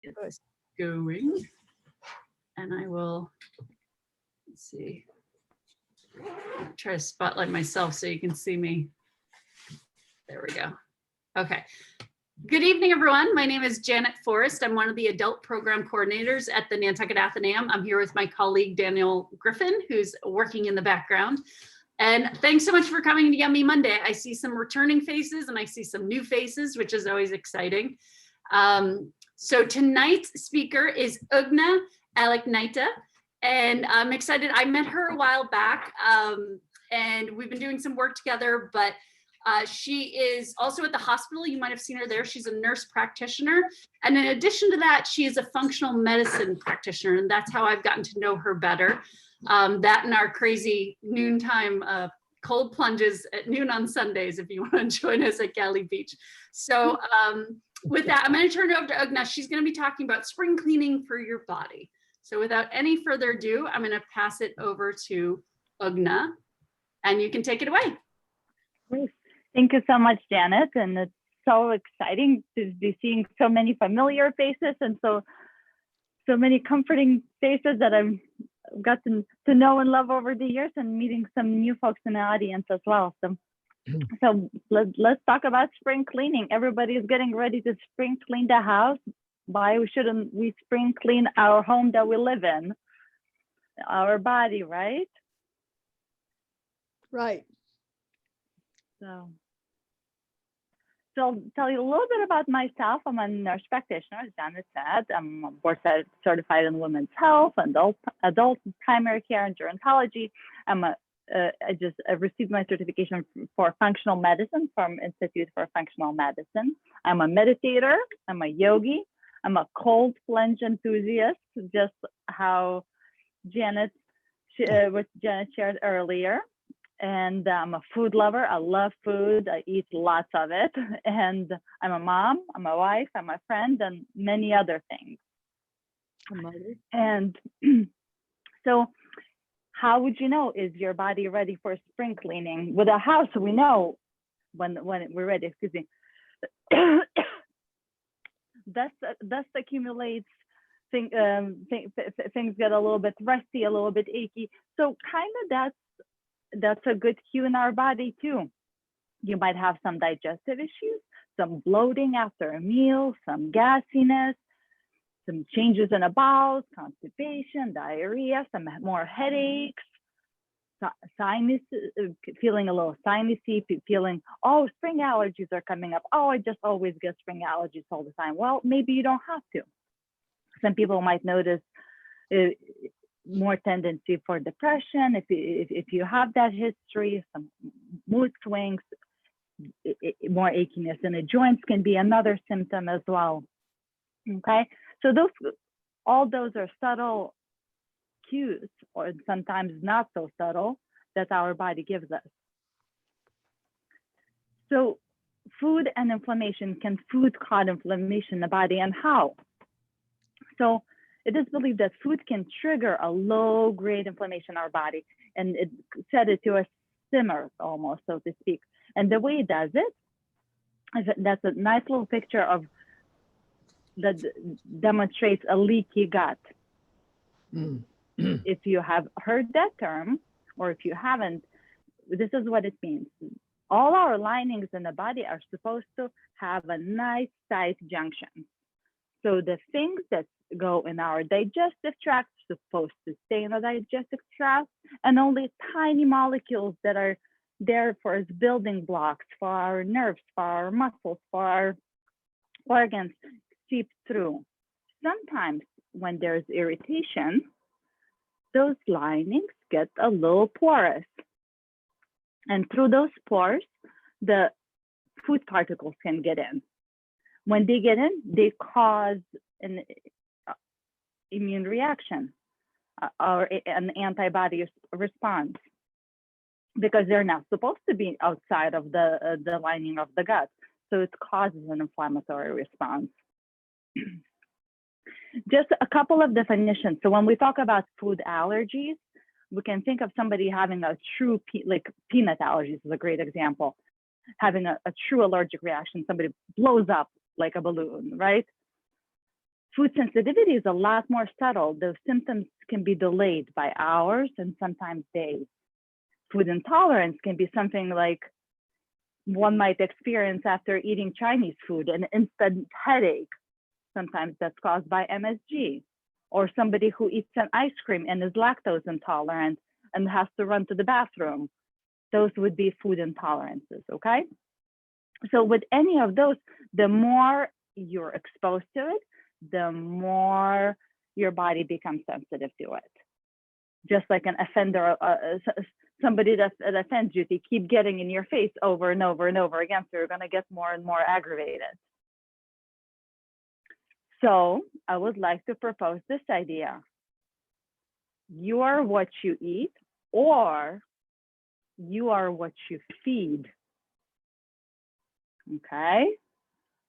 get this going. And I will, let's see, try to spotlight myself so you can see me. There we go. Okay. Good evening, everyone. My name is Janet Forrest. I'm one of the adult program coordinators at the Nantucket Athenaeum. I'm here with my colleague, Daniel Griffin, who's working in the background. And thanks so much for coming to Yummy Monday. I see some returning faces and I see some new faces, which is always exciting. So tonight's speaker is Ugne Aleknaite, and I'm excited. I met her a while back and we've been doing some work together, but she is also at the hospital. You might have seen her there. She's a nurse practitioner. And in addition to that, she is a functional medicine practitioner. And that's how I've gotten to know her better. That and our crazy noontime cold plunges at noon on Sundays, if you want to join us at Galley Beach. So with that, I'm going to turn it over to Ugne. She's going to be talking about spring cleaning for your body. So without any further ado, I'm going to pass it over to Ugne, and you can take it away. Great. Thank you so much, Janet. And it's so exciting to be seeing so many familiar faces and so many comforting faces that I've gotten to know and love over the years, and meeting some new folks in the audience as well. So let's talk about spring cleaning. Everybody is getting ready to spring clean the house. Why shouldn't we spring clean our home that we live in? Our body, right? Right. So I'll tell you a little bit about myself. I'm a nurse practitioner, as Janet said. I'm board certified in women's health, adult primary care, and gerontology. I received my certification for functional medicine from Institute for Functional Medicine. I'm a meditator. I'm a yogi. I'm a cold plunge enthusiast, just how what Janet shared earlier. And I'm a food lover. I love food. I eat lots of it. And I'm a mom, I'm a wife, I'm a friend, and many other things. And so how would you know, is your body ready for spring cleaning? With a house, we know when we're ready, excuse me. Dust accumulates, things get a little bit rusty, a little bit achy. So kind of that's a good cue in our body too. You might have some digestive issues, some bloating after a meal, some gassiness, some changes in the bowels, constipation, diarrhea, some more headaches, sinus, feeling a little sinusy, feeling, oh, spring allergies are coming up. Oh, I just always get spring allergies all the time. Well, maybe you don't have to. Some people might notice more tendency for depression if you have that history, some mood swings, more achiness in the joints can be another symptom as well. Okay, so all those are subtle cues, or sometimes not so subtle, that our body gives us. So food and inflammation, can food cause inflammation in the body, and how? So it is believed that food can trigger a low-grade inflammation in our body, and it set it to a simmer almost, so to speak. And the way it does it, that's a nice little picture of that demonstrates a leaky gut. If you have heard that term, or if you haven't, this is what it means. All our linings in the body are supposed to have a nice tight junction. So the things that go in our digestive tract are supposed to stay in the digestive tract, and only tiny molecules that are there for as building blocks for our nerves, for our muscles, for our organs seep through. Sometimes when there's irritation, those linings get a little porous. And through those pores, the food particles can get in. When they get in, they cause an immune reaction or an antibody response, because they're not supposed to be outside of the lining of the gut. So it causes an inflammatory response. Just a couple of definitions. So when we talk about food allergies, we can think of somebody having a true, like peanut allergies is a great example, having a true allergic reaction. Somebody blows up like a balloon, right? Food sensitivity is a lot more subtle. Those symptoms can be delayed by hours and sometimes days. Food intolerance can be something like one might experience after eating Chinese food, an instant headache. Sometimes that's caused by MSG, or somebody who eats an ice cream and is lactose intolerant and has to run to the bathroom. Those would be food intolerances, okay? So with any of those, the more you're exposed to it, the more your body becomes sensitive to it. Just like an offender, somebody that offends you, they keep getting in your face over and over and over again, so you're gonna get more and more aggravated. So I would like to propose this idea. You are what you eat, or you are what you feed, okay?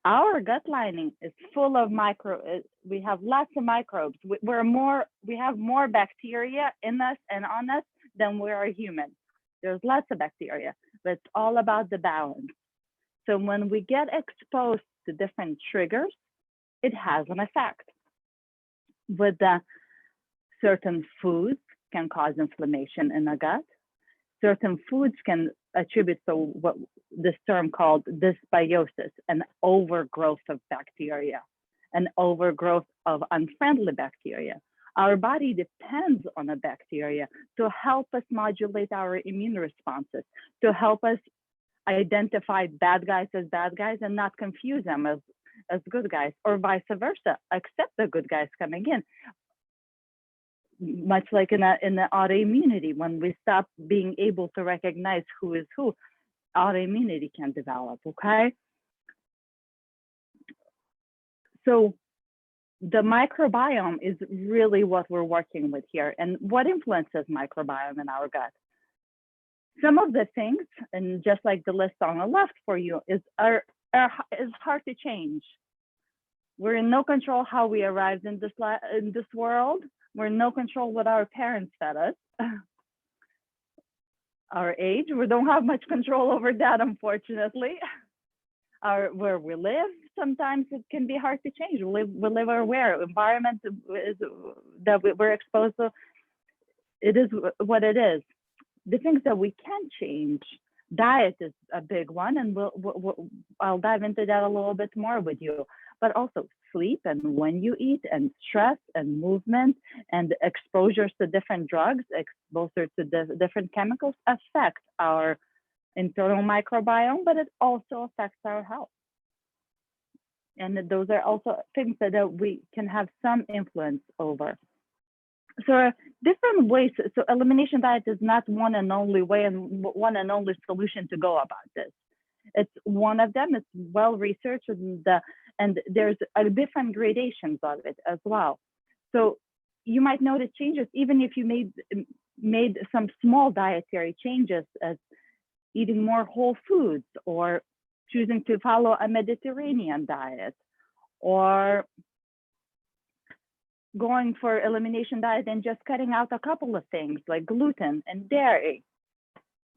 Our gut lining is full of we have lots of microbes. We have more bacteria in us and on us than we are human. There's lots of bacteria, but it's all about the balance. So when we get exposed to different triggers, it has an effect. With certain foods can cause inflammation in the gut. Certain foods can attribute to what this term called dysbiosis, an overgrowth of bacteria, an overgrowth of unfriendly bacteria. Our body depends on the bacteria to help us modulate our immune responses, to help us identify bad guys as bad guys and not confuse them as good guys, or vice versa, accept the good guys coming in. Much like in the autoimmunity, when we stop being able to recognize who is who, autoimmunity can develop, okay? So the microbiome is really what we're working with here. And what influences microbiome in our gut? Some of the things, and just like the list on the left for you, is hard to change. We're in no control how we arrived in this world. We're in no control what our parents fed us. Our age, we don't have much control over that, unfortunately. Where we live, sometimes it can be hard to change. We live where environment is that we're exposed to, it is what it is. The things that we can change, diet is a big one, and I'll dive into that a little bit more with you. But also sleep and when you eat, and stress and movement and exposures to different drugs, exposure to different chemicals affect our internal microbiome, but it also affects our health. And those are also things that we can have some influence over. So different ways, so elimination diet is not one and only way and one and only solution to go about this. It's one of them, it's well researched, and there's different gradations of it as well. So you might notice changes, even if you made some small dietary changes, as eating more whole foods, or choosing to follow a Mediterranean diet, or going for elimination diet and just cutting out a couple of things like gluten and dairy,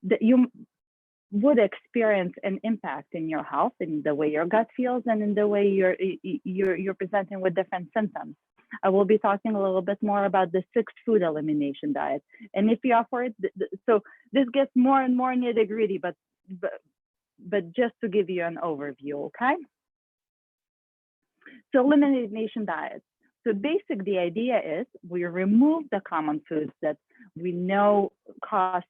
that you would experience an impact in your health, in the way your gut feels, and in the way you're presenting with different symptoms. I will be talking a little bit more about the 6 food elimination diet. And if you offer it, so this gets more and more nitty-gritty, but just to give you an overview, okay? So elimination diet. So basic, the idea is we remove the common foods that we know cause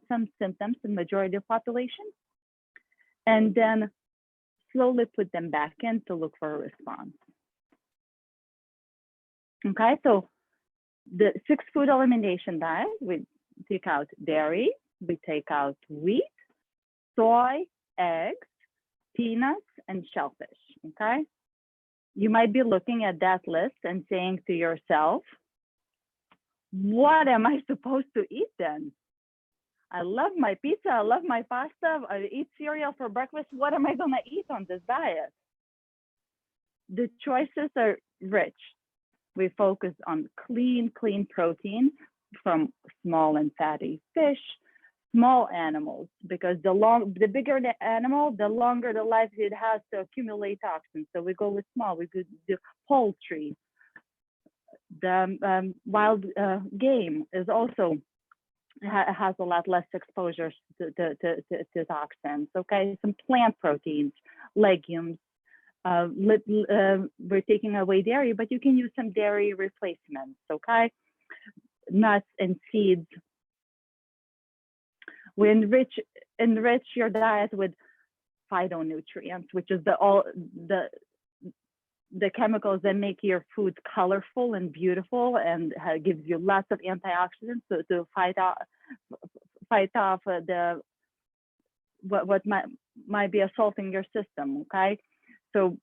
some symptoms in majority of population, and then slowly put them back in to look for a response. Okay, so the 6 food elimination diet, we take out dairy, we take out wheat, soy, eggs, peanuts, and shellfish, okay? You might be looking at that list and saying to yourself, what am I supposed to eat then? I love my pizza, I love my pasta, I eat cereal for breakfast. What am I gonna eat on this diet? The choices are rich. We focus on clean protein from small and fatty fish, small animals, because the bigger the animal, the longer the life it has to accumulate toxins. So we go with small. We could do poultry. The wild game is also has a lot less exposure to toxins. Okay, some plant proteins, legumes. We're taking away dairy, but you can use some dairy replacements. Okay, nuts and seeds. We enrich your diet with phytonutrients, which is the chemicals that make your food colorful and beautiful, and gives you lots of antioxidants to fight off the what might be assaulting your system. Okay, so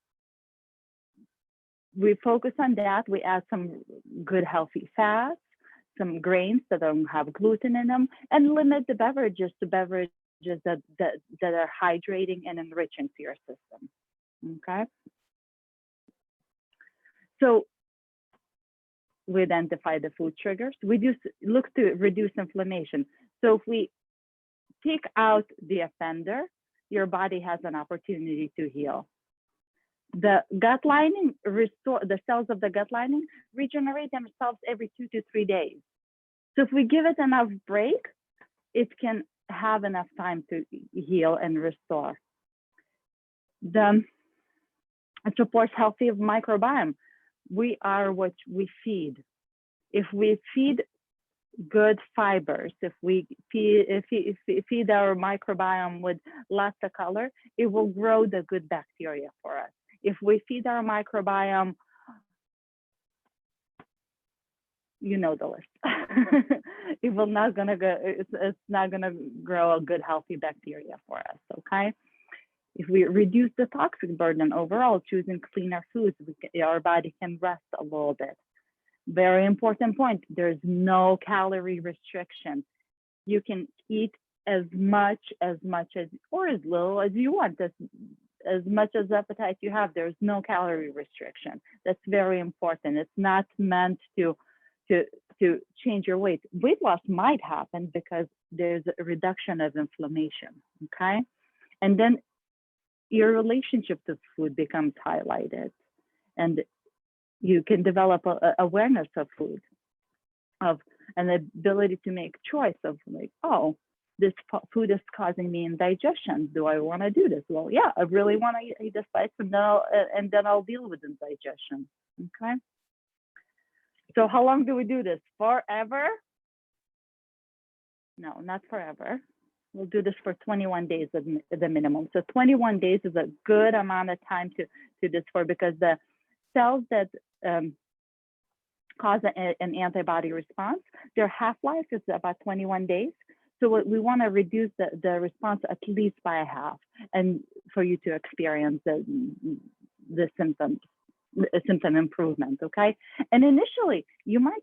we focus on that. We add some good healthy fats, some grains that don't have gluten in them, and limit the beverages to beverages that are hydrating and enriching to your system. Okay. So we identify the food triggers. We look to reduce inflammation. So if we take out the offender, your body has an opportunity to heal. The gut lining the cells of the gut lining regenerate themselves every 2 to 3 days. So if we give it enough break, it can have enough time to heal and restore. It supports healthy microbiome. We are what we feed. If we feed good fibers, if we feed our microbiome with lots of color, it will grow the good bacteria for us. If we feed our microbiome, you know the list. It's not gonna grow a good healthy bacteria for us. Okay. If we reduce the toxic burden overall, choosing cleaner foods, our body can rest a little bit. Very important point, there's no calorie restriction. You can eat as much as or as little as you want, as much as appetite you have. There's no calorie restriction. That's very important. It's not meant to change your weight. Weight loss might happen because there's a reduction of inflammation, okay? And then your relationship to food becomes highlighted, and you can develop a awareness of food, of an ability to make choice of like, oh, this food is causing me indigestion. Do I want to do this? Well, yeah, I really want to eat this spice, and then I'll deal with indigestion. Okay. So how long do we do this? Forever? No, not forever. We'll do this for 21 days at the minimum. So 21 days is a good amount of time to this for, because the cells that cause an antibody response, their half-life is about 21 days. So we want to reduce the response at least by a half, and for you to experience the symptom improvement, okay? And initially, you might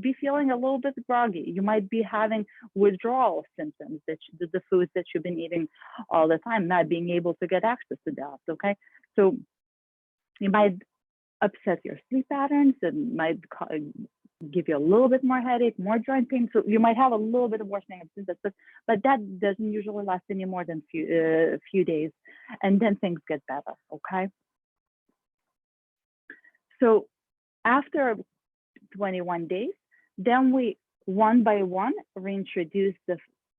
be feeling a little bit groggy. You might be having withdrawal symptoms, the foods that you've been eating all the time, not being able to get access to that, okay? So you might upset your sleep patterns, and might give you a little bit more headache, more joint pain. So you might have a little bit of worsening of symptoms, but that doesn't usually last any more than few days, and then things get better, okay? So after 21 days, then we one by one reintroduce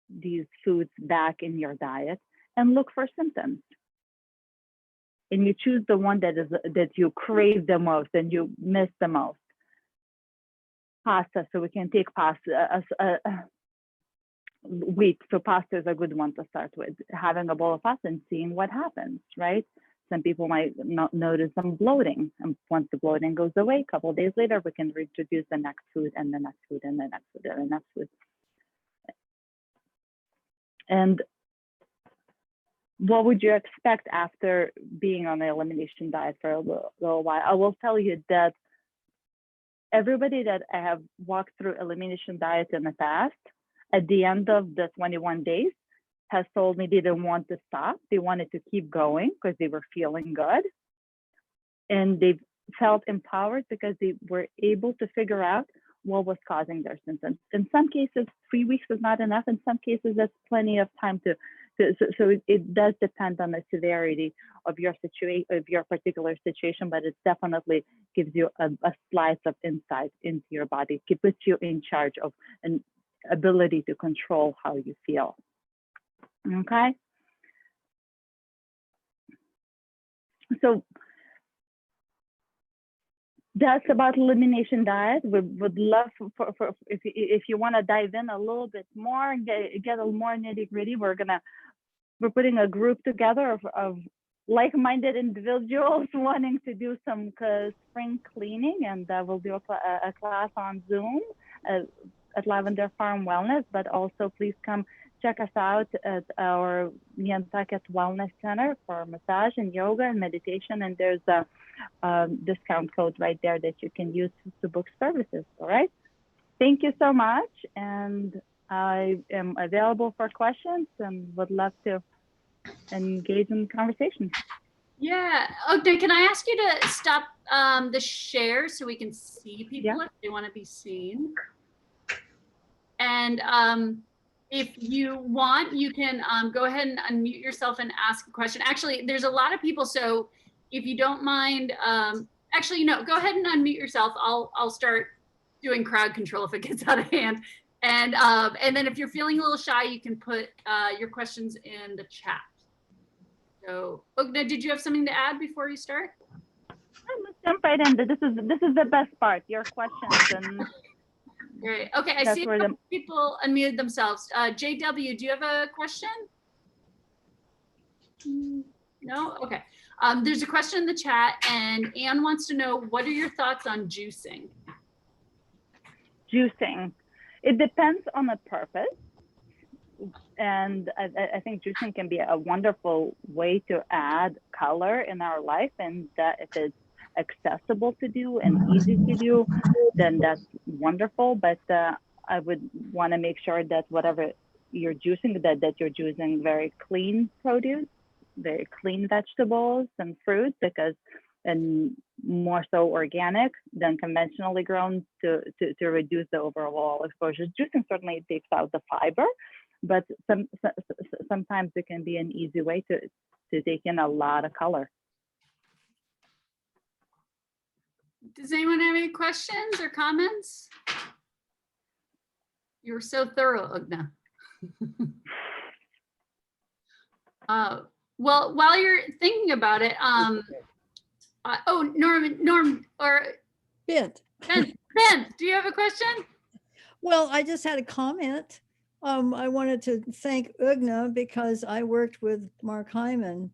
these foods back in your diet and look for symptoms. And you choose the one that you crave the most and you miss the most. Pasta, so we can take pasta as wheat. So pasta is a good one to start with. Having a bowl of pasta and seeing what happens, right? Some people might not notice some bloating, and once the bloating goes away, a couple of days later, we can reintroduce the next food and the next food and the next food and the next food. And what would you expect after being on the elimination diet for a little while? I will tell you that everybody that I have walked through elimination diet in the past, at the end of the 21 days, has told me they didn't want to stop. They wanted to keep going because they were feeling good. And they felt empowered because they were able to figure out what was causing their symptoms. In some cases, 3 weeks is not enough. In some cases, that's plenty of time so it does depend on the severity of your situation, of your particular situation, but it definitely gives you a slice of insight into your body. It puts you in charge of an ability to control how you feel. Okay. So that's about elimination diet. We would love for if you want to dive in a little bit more and get a little more nitty gritty. We're putting a group together of like-minded individuals wanting to do some spring cleaning, and we'll do a class on Zoom at Lavender Farm Wellness. But also, please come check us out at our Nantucket Wellness Center for massage and yoga and meditation. And there's a discount code right there that you can use to book services. All right. Thank you so much. And I am available for questions and would love to engage in conversation. Yeah. Okay. Can I ask you to stop the share so we can see people if they want to be seen? And if you want, you can go ahead and unmute yourself and ask a question. Actually, there's a lot of people, so if you don't mind, actually, no, go ahead and unmute yourself. I'll start doing crowd control if it gets out of hand. And then if you're feeling a little shy, you can put your questions in the chat. So, Ugne, did you have something to add before you start? Let's jump right in. This is the best part. Your questions and. Great. Okay, I see people unmuted themselves. JW, do you have a question? No? Okay. There's a question in the chat, and Anne wants to know, what are your thoughts on juicing? Juicing. It depends on the purpose. And I think juicing can be a wonderful way to add color in our life, and that if it's accessible to do and easy to do, then that's wonderful. But I would want to make sure that whatever you're juicing, that you're juicing very clean produce, very clean vegetables and fruits, and more so organic than conventionally grown to reduce the overall exposure. Juicing certainly takes out the fiber, but sometimes it can be an easy way to take in a lot of color. Does anyone have any questions or comments? You were so thorough, Ugne. Well, while you're thinking about it, oh, Norm, or Ben, do you have a question? well, I just had a comment. I wanted to thank Ugne because I worked with Mark Hyman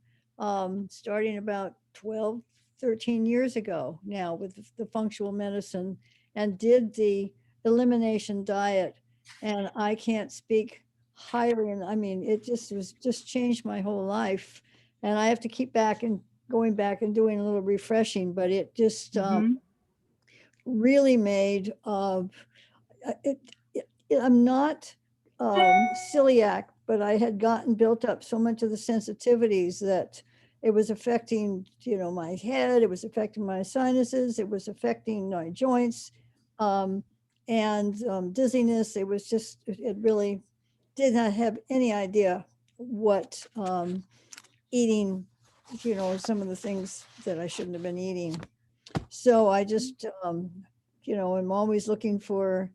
starting about 12, 13 years ago now with the functional medicine, and did the elimination diet. And I can't speak highly, and I mean, it just changed my whole life. And I have to keep going back and doing a little refreshing, but it just really made, I'm not celiac, but I had gotten built up so much of the sensitivities that it was affecting, my head, it was affecting my sinuses, it was affecting my joints, and dizziness. It was just, it really did not have any idea what eating, some of the things that I shouldn't have been eating. So I just, I'm always looking for,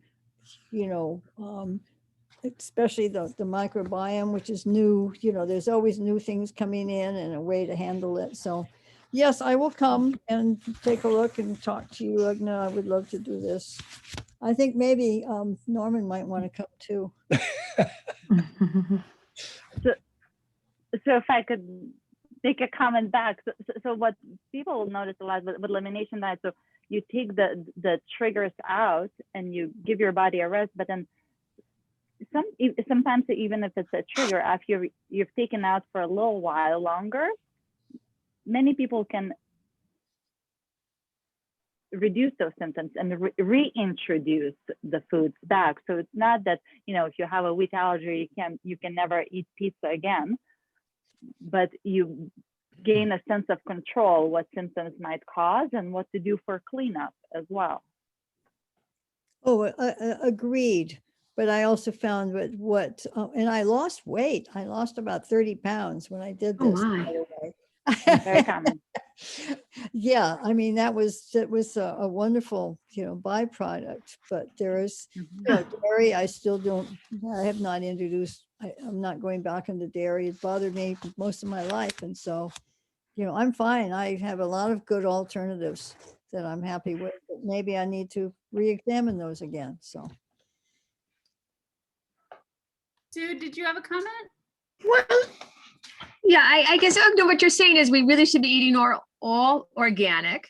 especially the microbiome, which is new, there's always new things coming in and a way to handle it. So yes, I will come and take a look and talk to you, Ugne. I would love to do this. I think maybe Norman might want to come too. So if I could make a comment back. So what people notice a lot with elimination diet, so you take the triggers out and you give your body a rest, but then sometimes even if it's a trigger, after you've taken out for a little while longer, many people can reduce those symptoms and reintroduce the foods back. So it's not that, if you have a wheat allergy, you can never eat pizza again, but you gain a sense of control what symptoms might cause and what to do for cleanup as well. Oh, agreed. But I also found and I lost weight. I lost about 30 pounds when I did Oh, this. my. by the way. Very common. Yeah, I mean, that was a wonderful, byproduct, but there is, Mhm. dairy, I have not introduced, I'm not going back into dairy. It bothered me most of my life. And so, I'm fine. I have a lot of good alternatives that I'm happy with, but maybe I need to re-examine those again. So, Sue, did you have a comment? Well, yeah, I guess Ugne, what you're saying is we really should be eating all organic.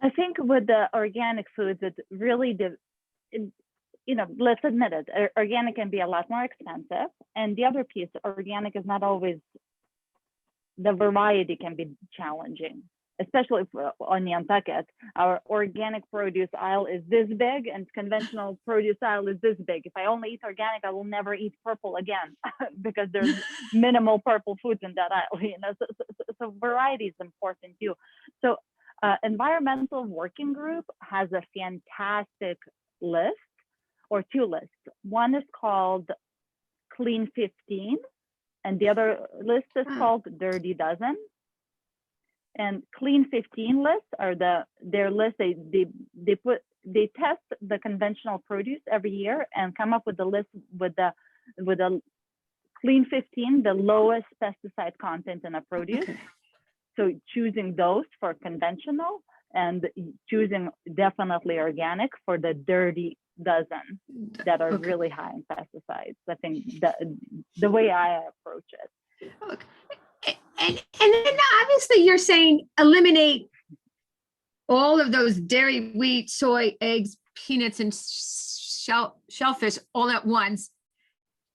I think with the organic foods, it really, let's admit it, organic can be a lot more expensive. And the other piece, organic is not always, the variety can be challenging, especially on the Nantucket. Our organic produce aisle is this big and conventional produce aisle is this big. If I only eat organic, I will never eat purple again because there's minimal purple foods in that aisle. So variety is important too. So environmental working group has a fantastic list or two lists. One is called Clean 15 and the other list is called Dirty Dozen. And Clean 15 lists are their list. They test the conventional produce every year and come up with the list with the Clean 15, the lowest pesticide content in a produce. Okay. So choosing those for conventional and choosing definitely organic for the Dirty Dozen that are Okay. really high in pesticides. I think the way I approach it. Okay. And then obviously you're saying eliminate all of those dairy, wheat, soy, eggs, peanuts, and shellfish all at once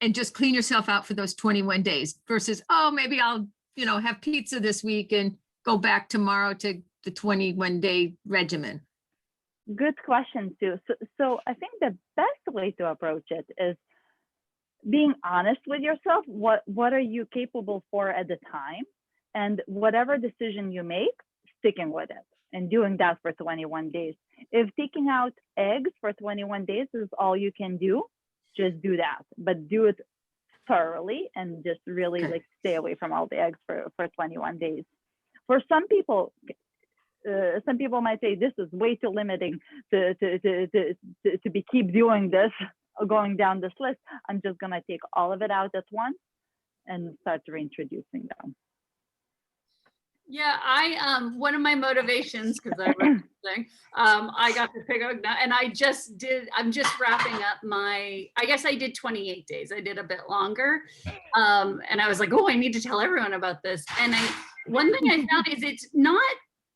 and just clean yourself out for those 21 days versus, oh, maybe I'll, have pizza this week and go back tomorrow to the 21-day regimen. Good question, Sue. So I think the best way to approach it is being honest with yourself. What are you capable for at the time? And whatever decision you make, sticking with it and doing that for 21 days. If taking out eggs for 21 days is all you can do, just do that, but do it thoroughly and just really Okay. stay away from all the eggs for 21 days. For some people might say this is way too limiting to keep doing this, going down this list. I'm just gonna take all of it out at once and start reintroducing them. Yeah, one of my motivations, because I was saying, I got to pick Ugne, and I'm just wrapping up I guess I did 28 days. I did a bit longer. And I was like, oh, I need to tell everyone about this. And one thing I found is it's not,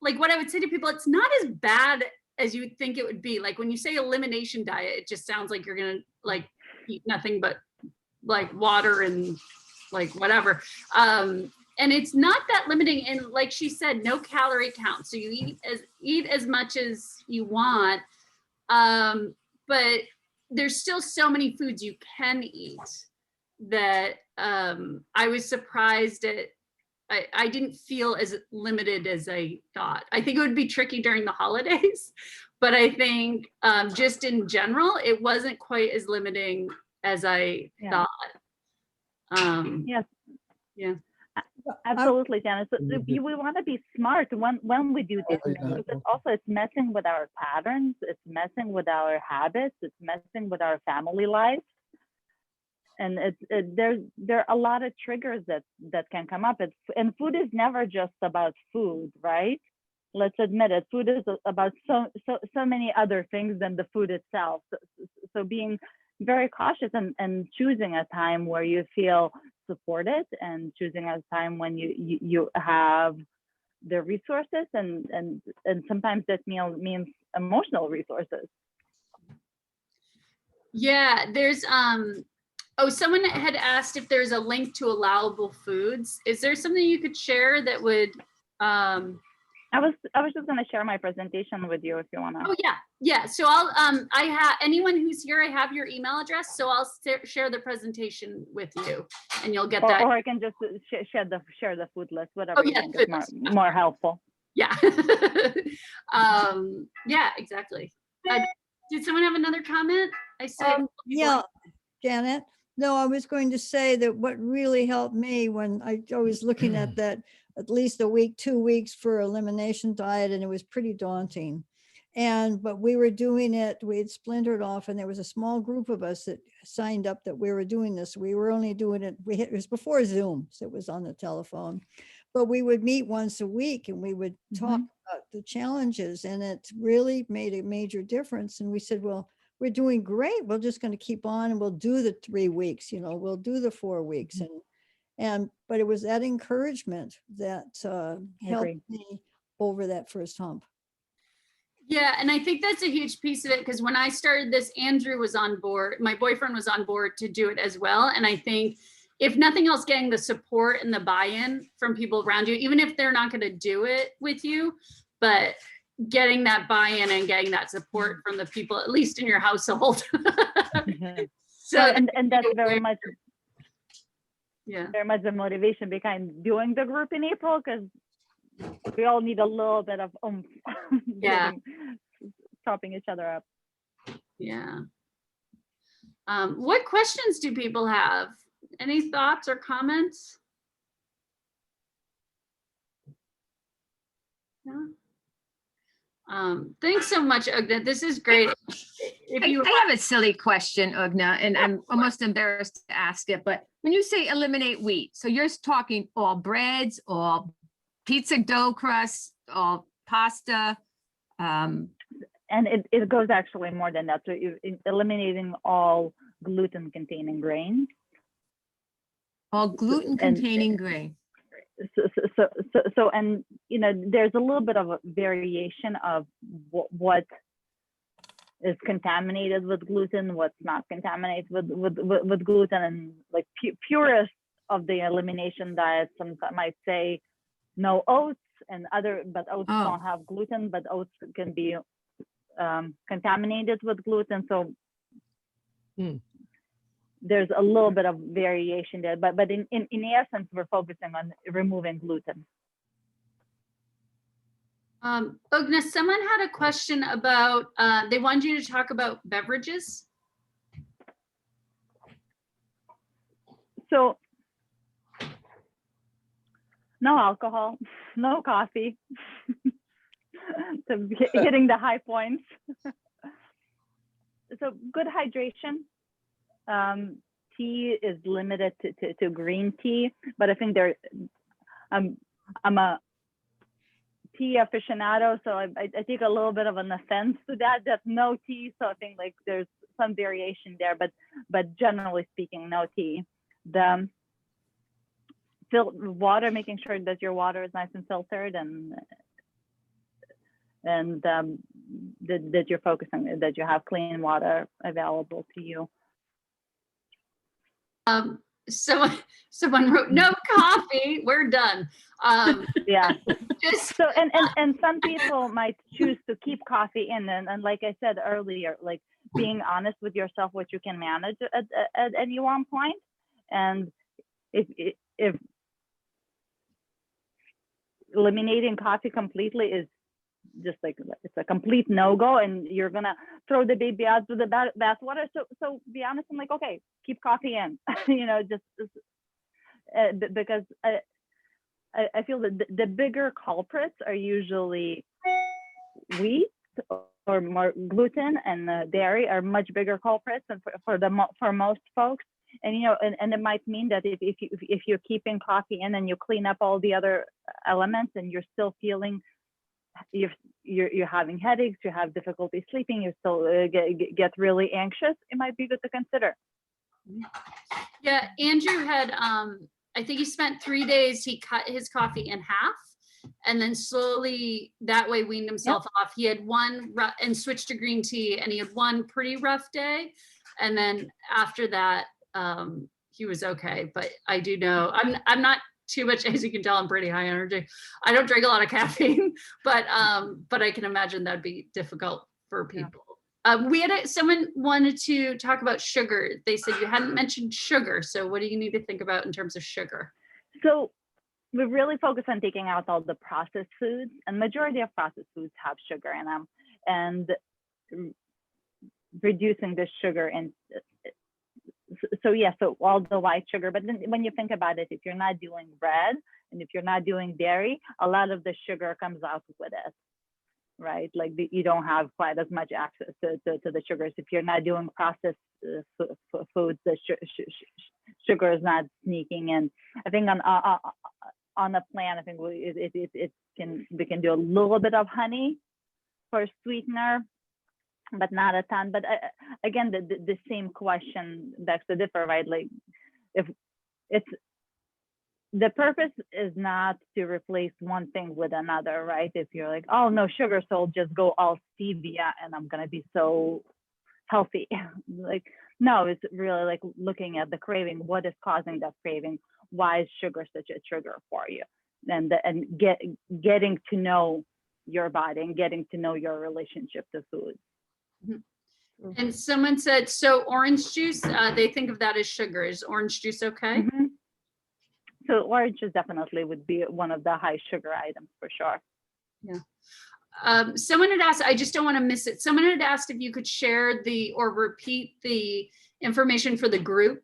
like what I would say to people, it's not as bad as you would think it would be. Like when you say elimination diet, it just sounds like you're gonna eat nothing but water and whatever. And it's not that limiting. And like she said, no calorie count. So you eat as much as you want. But there's still so many foods you can eat that I was surprised at. I didn't feel as limited as I thought. I think it would be tricky during the holidays, but I think just in general, it wasn't quite as limiting as I thought. Yes. Yeah. Absolutely, Janice. So we want to be smart when we do this, because it's messing with our patterns, it's messing with our habits, it's messing with our family life, and there are a lot of triggers that can come up. And food is never just about food, right? Let's admit it. Food is about so many other things than the food itself. So being very cautious and choosing a time where you feel supported and choosing a time when you have the resources and sometimes that meal means emotional resources. Yeah, there's someone had asked if there's a link to allowable foods. Is there something you could share that would I was just going to share my presentation with you if you want to. Oh yeah. So I'll I have anyone who's here, I have your email address, so I'll share the presentation with you and you'll get that. Or I can just share the food list, whatever you yeah, think is more helpful. Yeah. Yeah, exactly. Did someone have another comment? I said, Yeah, Janet. No, I was going to say that what really helped me when I was looking at that at least a week, 2 weeks for elimination diet, and it was pretty daunting. But we were doing it, we had splintered off, and there was a small group of us that signed up that we were doing this. We were only doing it, it was before Zoom, so it was on the telephone. But we would meet once a week and we would talk about the challenges, and it really made a major difference. And we said, well, we're doing great. We're just going to keep on and we'll do the 3 weeks, we'll do the 4 weeks. But it was that encouragement that helped me over that first hump. yeah, and I think that's a huge piece of it, because when I started this, Andrew was on board, my boyfriend was on board to do it as well. And I think if nothing else, getting the support and the buy-in from people around you, even if they're not going to do it with you, but getting that buy-in and getting that support from the people, at least in your household. So and that's very much very much the motivation behind doing the group in April, because we all need a little bit of chopping each other up. Yeah. What questions do people have? Any thoughts or comments? Yeah. Thanks so much, Ugne. This is great. I have a silly question, Ugne, and I'm almost embarrassed to ask it, but when you say eliminate wheat, so you're talking all breads, all pizza dough crust, all pasta? And it goes actually more than that. So you're eliminating all gluten-containing grains. All gluten-containing grain. So, and there's a little bit of a variation of what is contaminated with gluten, what's not contaminated with gluten, and like purists of the elimination diet sometimes might say no oats, but oats don't have gluten, but oats can be contaminated with gluten. So there's a little bit of variation there, but in essence, we're focusing on removing gluten. Ugne, someone had a question about, they wanted you to talk about beverages. So no alcohol, no coffee. So hitting the high points. So good hydration. Tea is limited to green tea, but I think I'm a tea aficionado, so I take a little bit of an offense to that. That's no tea, so I think like there's some variation there, but generally speaking, no tea. The water, making sure that your water is nice and filtered, and that you're focusing, that you have clean water available to you. Someone wrote no coffee. We're done. Yeah. So and some people might choose to keep coffee in, and like I said earlier, like being honest with yourself, what you can manage at any one point, and if eliminating coffee completely is just like, it's a complete no-go, and you're gonna throw the baby out with the bathwater. So be honest, I'm like, okay, keep coffee in, because I feel that the bigger culprits are usually wheat or more gluten, and dairy are much bigger culprits, and for most folks. And and it might mean that if you're keeping coffee in and you clean up all the other elements, and you're still feeling you're having headaches, you have difficulty sleeping, you still get really anxious, it might be good to consider. Yeah, Andrew had, I think he spent 3 days, he cut his coffee in half, and then slowly that way weaned himself off. He had one and switched to green tea, and he had one pretty rough day, and then after that he was okay. But I do know I'm not too much, as you can tell, I'm pretty high energy. I don't drink a lot of caffeine, but I can imagine that'd be difficult for people. We had someone wanted to talk about sugar. They said you hadn't mentioned sugar. So what do you need to think about in terms of sugar? So we really focus on taking out all the processed foods, and majority of processed foods have sugar in them, and reducing the sugar. And so yeah, so all the white sugar. But then when you think about it, if you're not doing bread and if you're not doing dairy, a lot of the sugar comes out with it, right? Like you don't have quite as much access to the sugars. If you're not doing processed foods, the sugar is not sneaking in. I think on the plan, I think we can do a little bit of honey for sweetener, but not a ton. But again, the same question begs to differ, right? Like if it's, the purpose is not to replace one thing with another, right? If you're like, oh no sugar, so I'll just go all stevia and I'm gonna be so healthy. Like, no, it's really like looking at the craving. What is causing that craving? Why is sugar such a trigger for you? And getting to know your body and getting to know your relationship to food. And someone said, so orange juice, they think of that as sugar. Is orange juice okay? Mm-hmm. So oranges definitely would be one of the high sugar items for sure. Yeah. Someone had asked, I just don't want to miss it. Someone had asked if you could share or repeat the information for the group.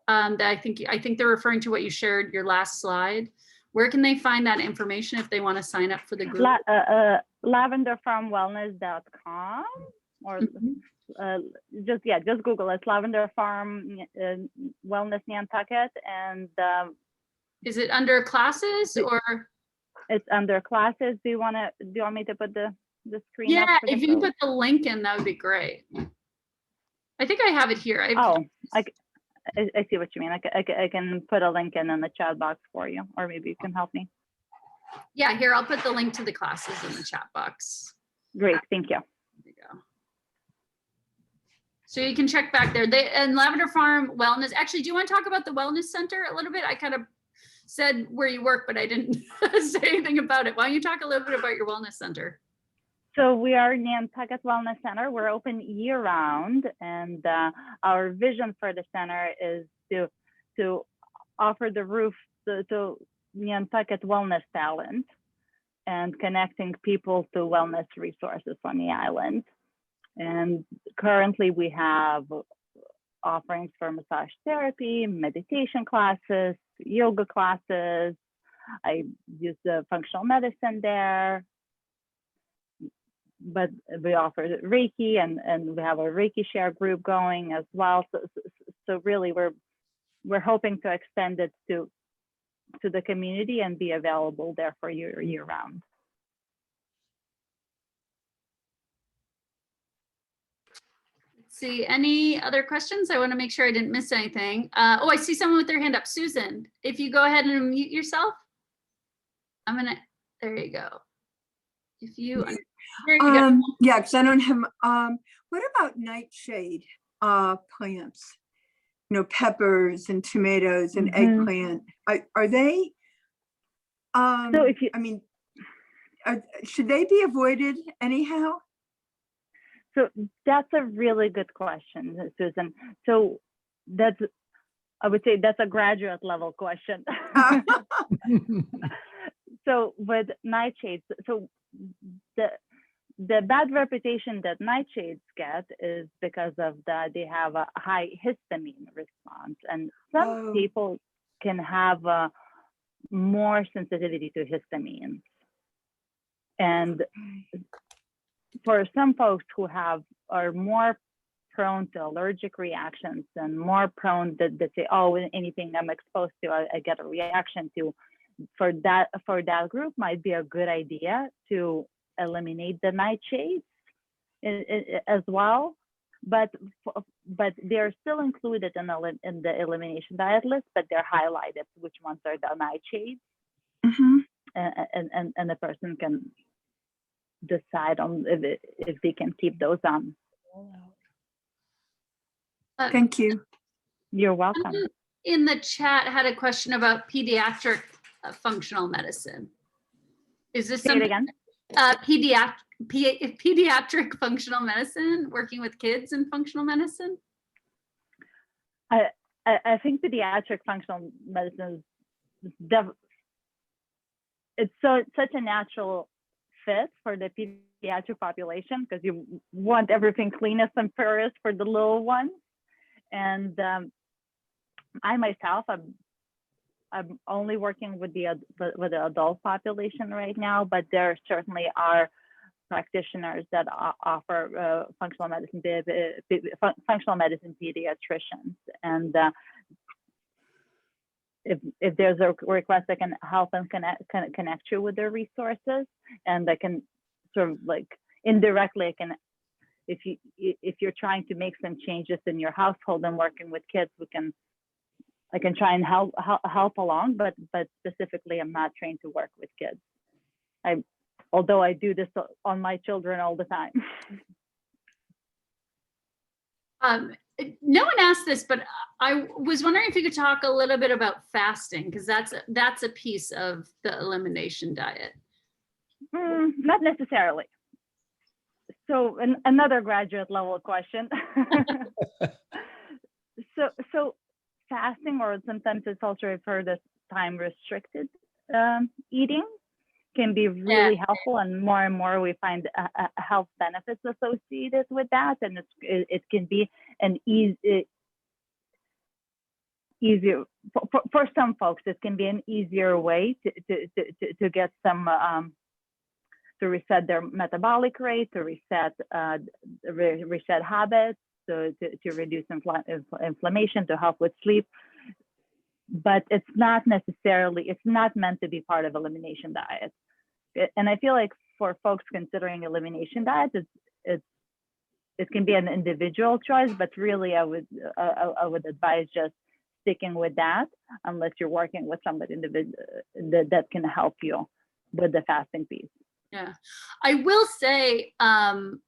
That I think they're referring to what you shared your last slide. Where can they find that information if they want to sign up for the group? Lavenderfarmwellness.com or just Google it. Lavender Farm Wellness Nantucket, and is it under classes or? It's under classes. Do you want me to put the screen up? Yeah, For if you can put the link in, that would be great. I think I have it here. I see what you mean. I can put a link in the chat box for you, or maybe you can help me. Yeah, here, I'll put the link to the classes in the chat box. Great, thank you. There you go. So you can check back there. And Lavender Farm Wellness, actually, do you want to talk about the Wellness Center a little bit? I kind of said where you work, but I didn't say anything about it. Why don't you talk a little bit about your Wellness Center? So we are Nantucket Wellness Center. We're open year round, and our vision for the center is to offer the roof to Nantucket wellness talent and connecting people to wellness resources on the island. And currently we have offerings for massage therapy, meditation classes, yoga classes. I use the functional medicine there. But we offer Reiki, and we have a Reiki share group going as well. So really, we're hoping to extend it to the community and be available there for year round. Let's see, any other questions? I want to make sure I didn't miss anything. Oh, I see someone with their hand up. Susan, if you go ahead and unmute yourself, there you go. If you. Yeah, because I don't have, what about nightshade plants? You know, peppers and tomatoes and eggplant. Are they, so if you, I mean, should they be avoided anyhow? So that's a really good question, Susan. So I would say that's a graduate level question. So with nightshades, so the bad reputation that nightshades get is because of they have a high histamine response, and some people can have more sensitivity to histamine. And for some folks who are more prone to allergic reactions and more prone that say, oh, anything I'm exposed to, I get a reaction to. For that group, might be a good idea to eliminate the nightshades as well, but they're still included in the elimination diet list, but they're highlighted which ones are the nightshades, and the person can decide on if they can keep those on. Thank you. You're welcome. In the chat, had a question about pediatric functional medicine. Is this Say it again? Pediatric functional medicine, working with kids in functional medicine? I think pediatric functional medicine is it's such a natural fit for the pediatric population because you want everything cleanest and purest for the little ones. And I myself, I'm only working with the adult population right now, but there certainly are practitioners that offer functional medicine pediatricians, and if there's a request, I can help and connect you with their resources, and I can sort of like indirectly, I can, if you're trying to make some changes in your household and working with kids, I can try and help along, but specifically, I'm not trained to work with kids. Although I do this on my children all the time. No one asked this, but I was wondering if you could talk a little bit about fasting, because that's a piece of the elimination diet. Not necessarily. So another graduate level question. So fasting, or sometimes it's also referred as time restricted eating, can be really helpful, and more we find health benefits associated with that, and it can be an easier for some folks. It can be an easier way to get some to reset their metabolic rate, to reset habits, to reduce inflammation, to help with sleep. But it's not meant to be part of elimination diet. And I feel like for folks considering elimination diet, it can be an individual choice, but really I would advise just sticking with that unless you're working with somebody that can help you with the fasting piece. Yeah, I will say,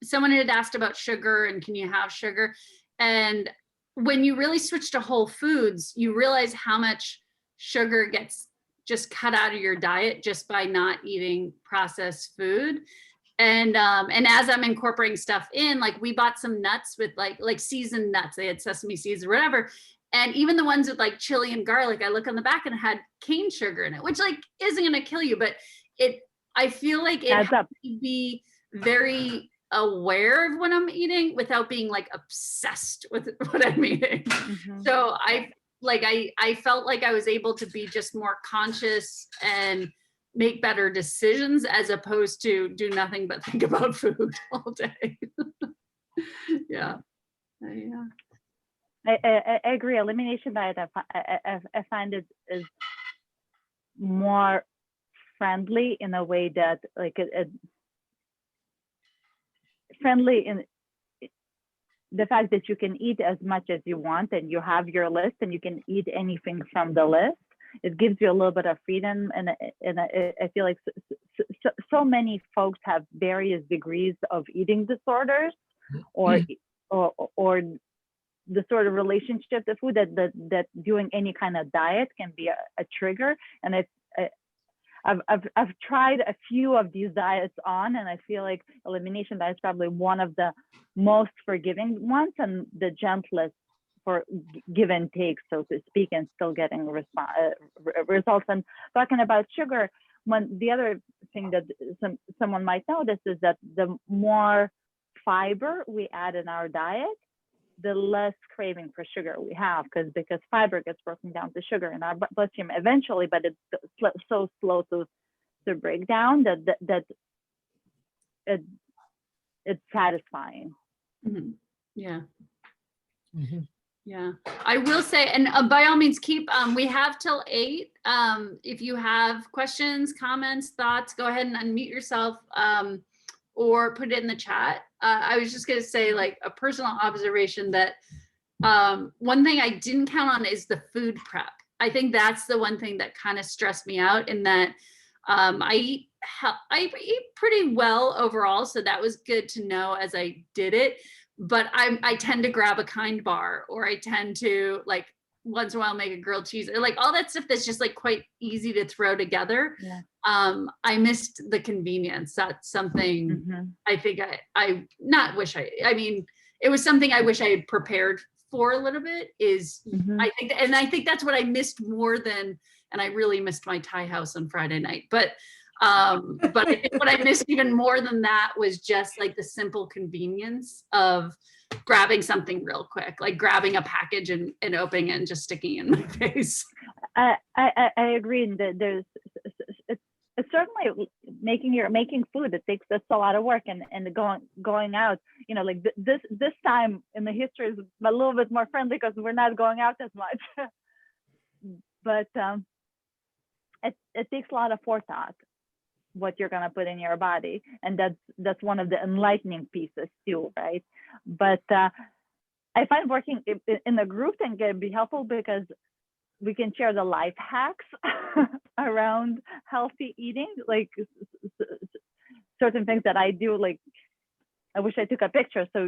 someone had asked about sugar and can you have sugar? And when you really switch to whole foods, you realize how much sugar gets just cut out of your diet just by not eating processed food. And as I'm incorporating stuff in, like we bought some nuts with like seasoned nuts. They had sesame seeds or whatever. And even the ones with like chili and garlic, I look on the back and it had cane sugar in it, which like isn't going to kill you, but I feel like it has to be very aware of what I'm eating without being like obsessed with what I'm eating. Mm-hmm. So I felt like I was able to be just more conscious and make better decisions as opposed to do nothing but think about food all day. Yeah. I agree. Elimination diet, I find it is more friendly in a way that like friendly in the fact that you can eat as much as you want and you have your list and you can eat anything from the list. It gives you a little bit of freedom, and I feel like so many folks have various degrees of eating disorders or the sort of relationship to food that doing any kind of diet can be a trigger. And I've tried a few of these diets on, and I feel like elimination diet is probably one of the most forgiving ones and the gentlest for give and take, so to speak, and still getting results. And talking about sugar, the other thing that someone might notice is that the more fiber we add in our diet, the less craving for sugar we have, because fiber gets broken down to sugar in our bloodstream eventually, but it's so slow to break down that it's satisfying. Mm-hmm. Yeah. Mm-hmm. Yeah, I will say, and by all means, we have till 8. If you have questions, comments, thoughts, go ahead and unmute yourself or put it in the chat. I was just going to say, like, a personal observation that one thing I didn't count on is the food prep. I think that's the one thing that kind of stressed me out, in that I eat pretty well overall. So that was good to know as I did it. But I tend to grab a Kind bar, or I tend to, like, once in a while make a grilled cheese, or like all that stuff that's just like quite easy to throw together. Yeah. I missed the convenience. That's something I think I mean, it was something I wish I had prepared for a little bit, I think that's what I missed more than, and I really missed my Thai house on Friday night. But But I think what I missed even more than that was just like the simple convenience of grabbing something real quick, like grabbing a package and opening it and just sticking it in my face. I agree that it's certainly making food. It takes that's a lot of work, and going out. You know, like this time in the history is a little bit more friendly because we're not going out as much. But it takes a lot of forethought what you're gonna put in your body, and that's one of the enlightening pieces too, right? But I find working in a group can be helpful because we can share the life hacks around healthy eating, like certain things that I do. Like, I wish I took a picture. So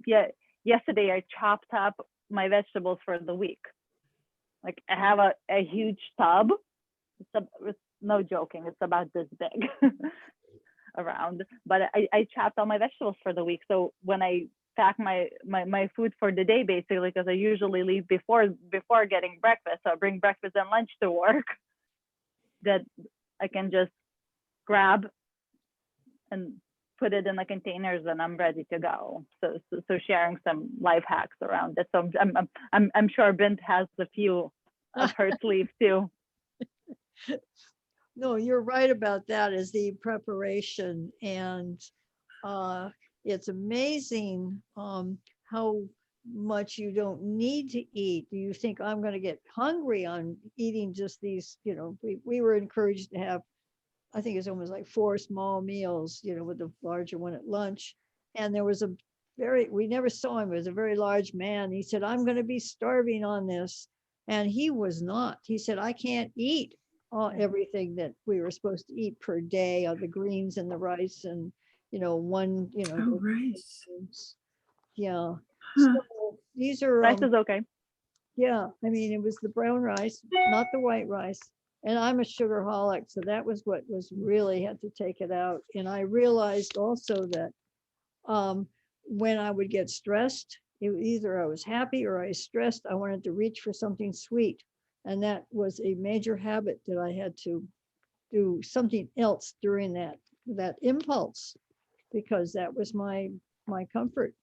yeah, yesterday I chopped up my vegetables for the week. Like, I have a huge tub. It's no joking, it's about this big around. But I chopped all my vegetables for the week. So when I pack my food for the day, basically, because I usually leave before getting breakfast, so I bring breakfast and lunch to work, that I can just grab and put it in the containers and I'm ready to go. So sharing some life hacks around it. So I'm sure Bint has a few up her sleeve too. No, you're right about that, is the preparation. And it's amazing how much you don't need to eat. You think, I'm going to get hungry on eating just these, you know, we were encouraged to have, I think it's almost like 4 small meals, you know, with the larger one at lunch. And there was we never saw him, it was a very large man. He said, I'm going to be starving on this. And he was not. He said, I can't eat everything that we were supposed to eat per day, of the greens and the rice and, you know, one, you know. Oh, rice. Yeah. Huh. So these are, Rice is okay. yeah, I mean, it was the brown rice, not the white rice. And I'm a sugarholic, so that was what was really had to take it out. And I realized also that when I would get stressed, either I was happy or I was stressed, I wanted to reach for something sweet. And that was a major habit that I had to do something else during that impulse, because that was my comfort.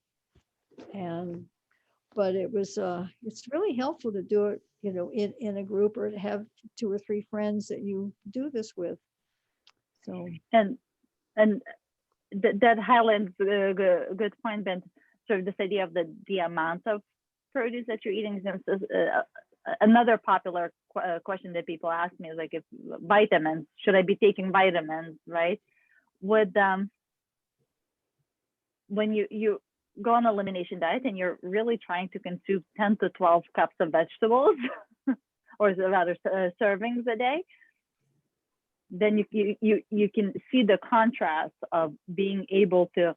But it was it's really helpful to do it, you know, in a group, or to have 2 or 3 friends that you do this with. So And that highlights a good point, Ben. Sort of this idea of the amount of produce that you're eating. Another popular question that people ask me is like, if vitamins, should I be taking vitamins, right? When you go on an elimination diet and you're really trying to consume 10 to 12 cups of vegetables, or rather servings a day, then you can see the contrast of being able to,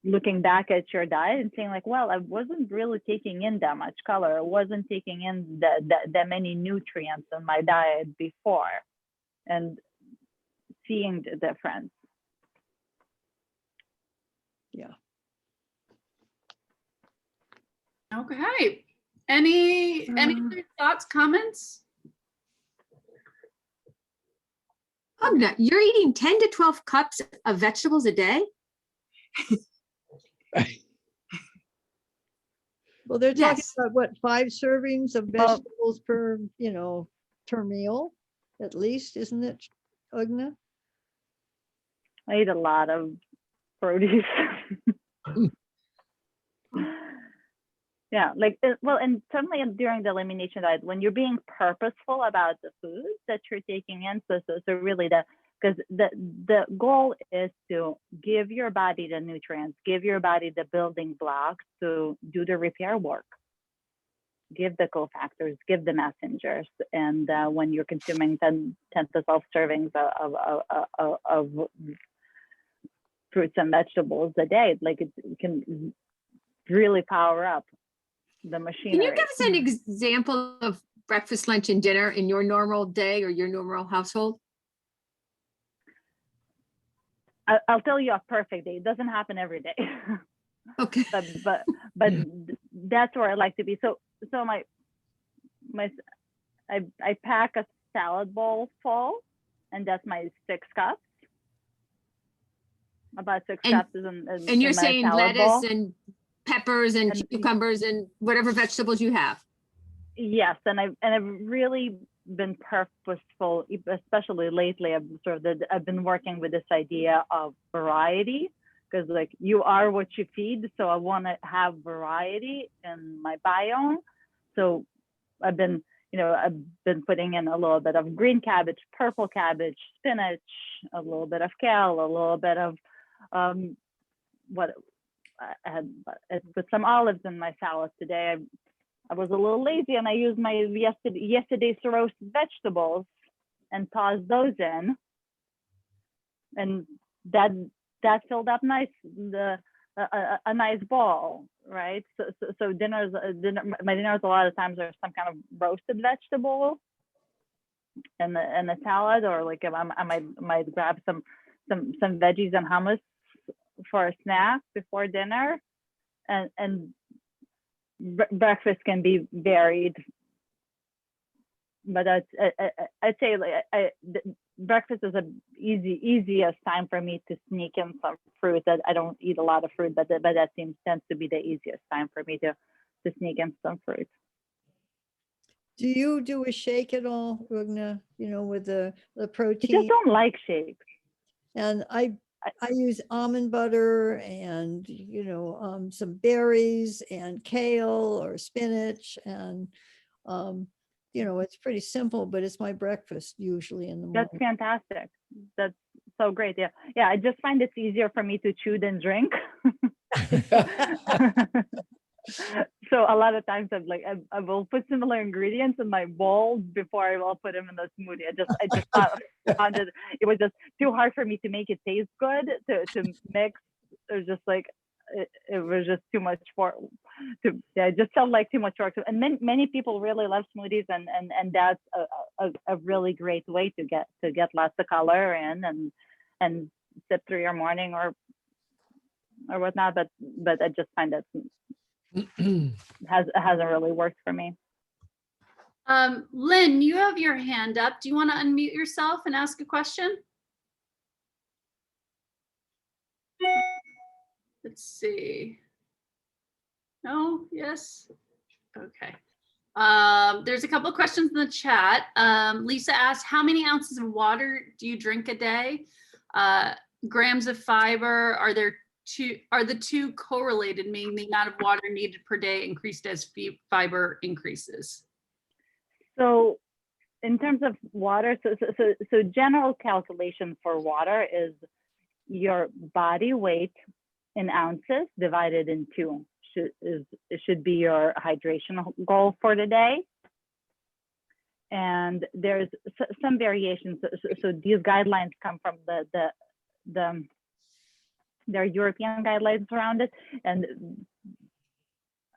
looking back at your diet and saying like, well, I wasn't really taking in that much color. I wasn't taking in that many nutrients in my diet before, and seeing the difference. yeah. Okay. Any other thoughts, comments? Ugne, you're eating 10 to 12 cups of vegetables a day? Well, they're talking Yes. about what, 5 servings of vegetables per, you know, per meal, at least, isn't it, Ugne? I eat a lot of produce. Yeah, like, well, and certainly during the elimination diet, when you're being purposeful about the foods that you're taking in, so really because the goal is to give your body the nutrients, give your body the building blocks to do the repair work, give the cofactors, give the messengers. And when you're consuming 10 to 12 servings of fruits and vegetables a day, like it can really power up the machinery. Can you give us an example of breakfast, lunch, and dinner in your normal day or your normal household? I'll tell you a perfect day. It doesn't happen every day. Okay. but that's where I like to be. So I pack a salad bowl full and that's my 6 cups. About 6 And- cups is And you're in my saying salad lettuce bowl. and peppers and And- cucumbers and whatever vegetables you have. Yes, and I've really been purposeful, especially lately. I've been working with this idea of variety, because like you are what you feed. So I want to have variety in my biome. So I've been putting in a little bit of green cabbage, purple cabbage, spinach, a little bit of kale, a little bit of what I put some olives in my salad today. I was a little lazy and I used my yesterday's roasted vegetables and tossed those in, and that filled up nice a nice bowl, right? So my dinners a lot of times are some kind of roasted vegetable and the salad, or like I might grab some veggies and hummus for a snack before dinner, and breakfast can be varied, but I'd say breakfast is the easiest time for me to sneak in some fruit. That I don't eat a lot of fruit, but that tends to be the easiest time for me to sneak in some fruit. Do you do a shake at all, Ugne, with the I just protein? don't like shakes. And I use almond butter and, some berries and kale or spinach. And, it's pretty simple, but it's my breakfast usually in the morning. That's fantastic. That's so great. Yeah. Yeah. I just find it's easier for me to chew than drink. So a lot of times I will put similar ingredients in my bowl before I will put them in the smoothie. I just found it was just too hard for me to make it taste good to mix. It was just like it was just too much it just felt like too much work. And many people really love smoothies, and that's a really great way to get lots of color in and sip through your morning or whatnot. But I just find that hasn't really worked for me. Lynn, you have your hand up. Do you want to unmute yourself and ask a question? Let's see. No, yes. Okay. There's a couple of questions in the chat. Lisa asked, how many ounces of water do you drink a day? Grams of fiber, are the two correlated, meaning the amount of water needed per day increased as fiber increases? So in terms of water, so general calculation for water is your body weight in ounces divided in 2. It should be your hydration goal for the day. And there's some variations. So these guidelines come from there are European guidelines around it, and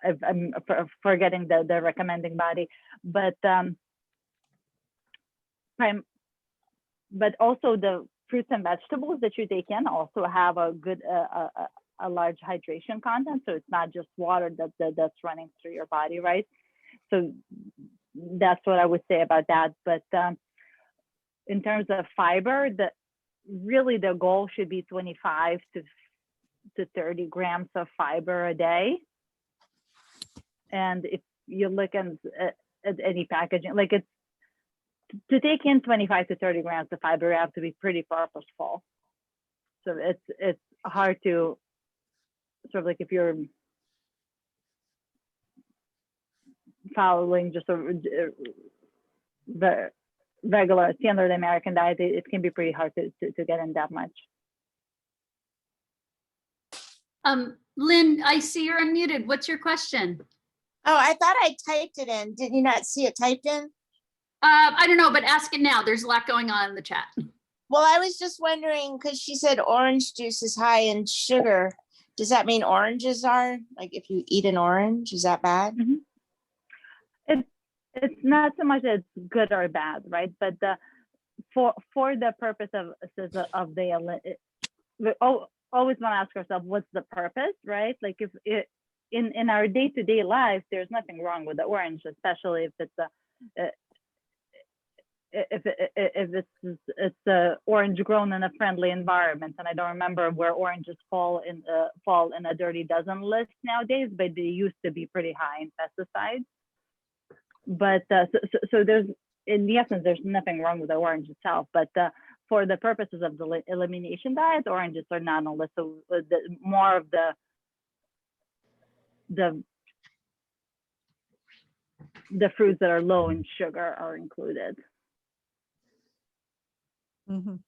I'm forgetting the recommending body, but also the fruits and vegetables that you take in also have a good a large hydration content. So it's not just water that's running through your body, right? So that's what I would say about that. But in terms of fiber, really the goal should be 25 to 30 grams of fiber a day. And if you look at any packaging, like it's to take in 25 to 30 grams of fiber, you have to be pretty purposeful. So it's hard to sort of like if you're following just the regular standard American diet, it can be pretty hard to get in that much. Lynn, I see you're unmuted. What's your question? Oh, I thought I typed it in. Did you not see it typed in? I don't know, but ask it now. There's a lot going on in the chat. Well, I was just wondering, because she said orange juice is high in sugar. Does that mean oranges are, like if you eat an orange, is that bad? Mm-hmm. It's not so much that it's good or bad, right? But for the purpose of we always want to ask ourselves, what's the purpose, right? Like if in our day-to-day life, there's nothing wrong with the orange, especially if it's if it's a orange grown in a friendly environment, and I don't remember where oranges fall in a dirty dozen list nowadays, but they used to be pretty high in pesticides. But so there's, in the essence, there's nothing wrong with the orange itself, but for the purposes of the elimination diet, oranges are not on the list. So more of the fruits that are low in sugar are included. Mhm.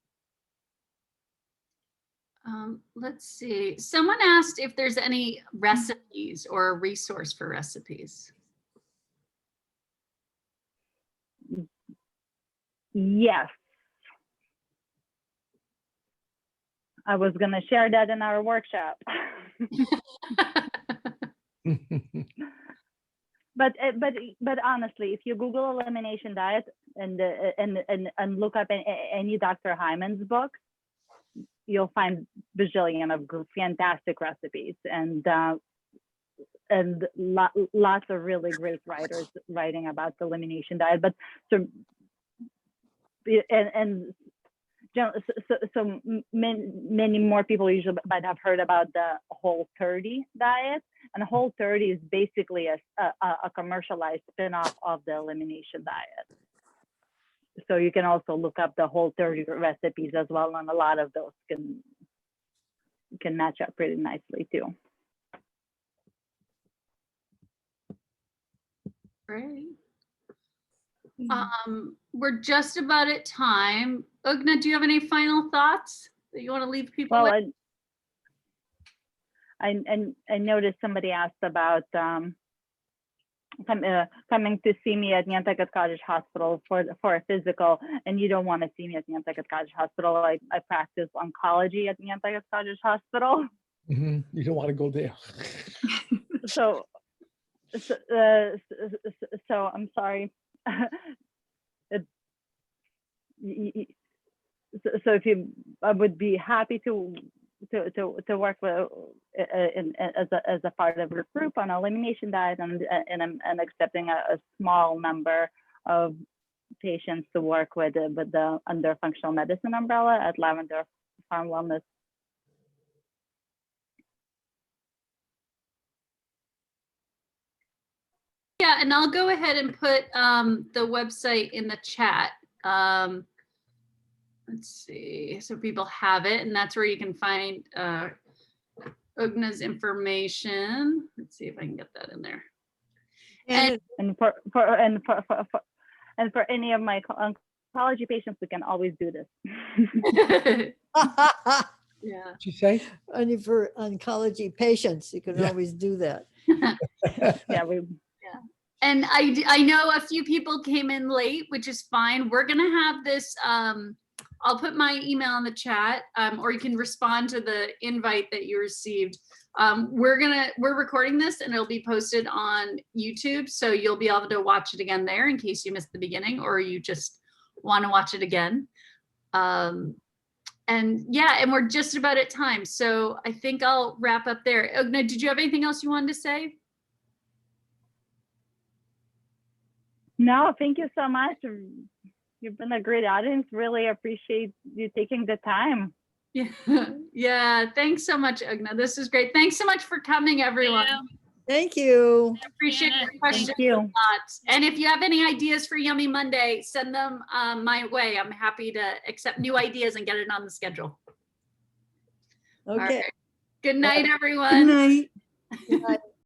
Let's see. Someone asked if there's any recipes or a resource for recipes. Yes. I was going to share that in our workshop. But honestly, if you Google elimination diet and look up any Dr. Hyman's book, you'll find bajillion of fantastic recipes and lots of really great writers writing about the elimination diet. But so many more people usually might have heard about the Whole30 diet, and Whole30 is basically a commercialized spin-off of the elimination diet. So you can also look up the Whole30 recipes as well, and a lot of those can match up pretty nicely too. Great. We're just about at time. Ugne, do you have any final thoughts that you want to leave people Well, with? I noticed somebody asked about coming to see me at Nantucket Cottage Hospital for a physical, and you don't want to see me at Nantucket Cottage Hospital. I practice oncology at Nantucket Cottage Hospital. You don't want to go there. So I'm sorry. So if you, I would be happy to work with as a part of your group on elimination diet, and I'm accepting a small number of patients to work with the under functional medicine umbrella at Lavender Farm Wellness. Yeah, and I'll go ahead and put the website in the chat. Let's see, so people have it, and that's where you can find Ugne's information. Let's see if I can get that in there. And And for any of my oncology patients, we can always do this. Yeah. What'd you say? only for oncology patients, you can Yeah. always do that. Yeah, And I know a few people came in late, which is fine. We're gonna have this, I'll put my email in the chat, or you can respond to the invite that you received. We're recording this and it'll be posted on YouTube, so you'll be able to watch it again there in case you missed the beginning or you just want to watch it again. And yeah, and we're just about at time, so I think I'll wrap up there. Ugne, did you have anything else you wanted to say? No, thank you so much. You've been a great audience. Really appreciate you taking the time. Yeah, yeah. Thanks so much, Ugne. This is great. Thanks so much for coming, everyone. Thank you. I appreciate your questions Thank you. a lot. And if you have any ideas for Yummy Monday, send them my way. I'm happy to accept new ideas and get it on the schedule. All Okay. right. Good night, Good everyone. night. Good night.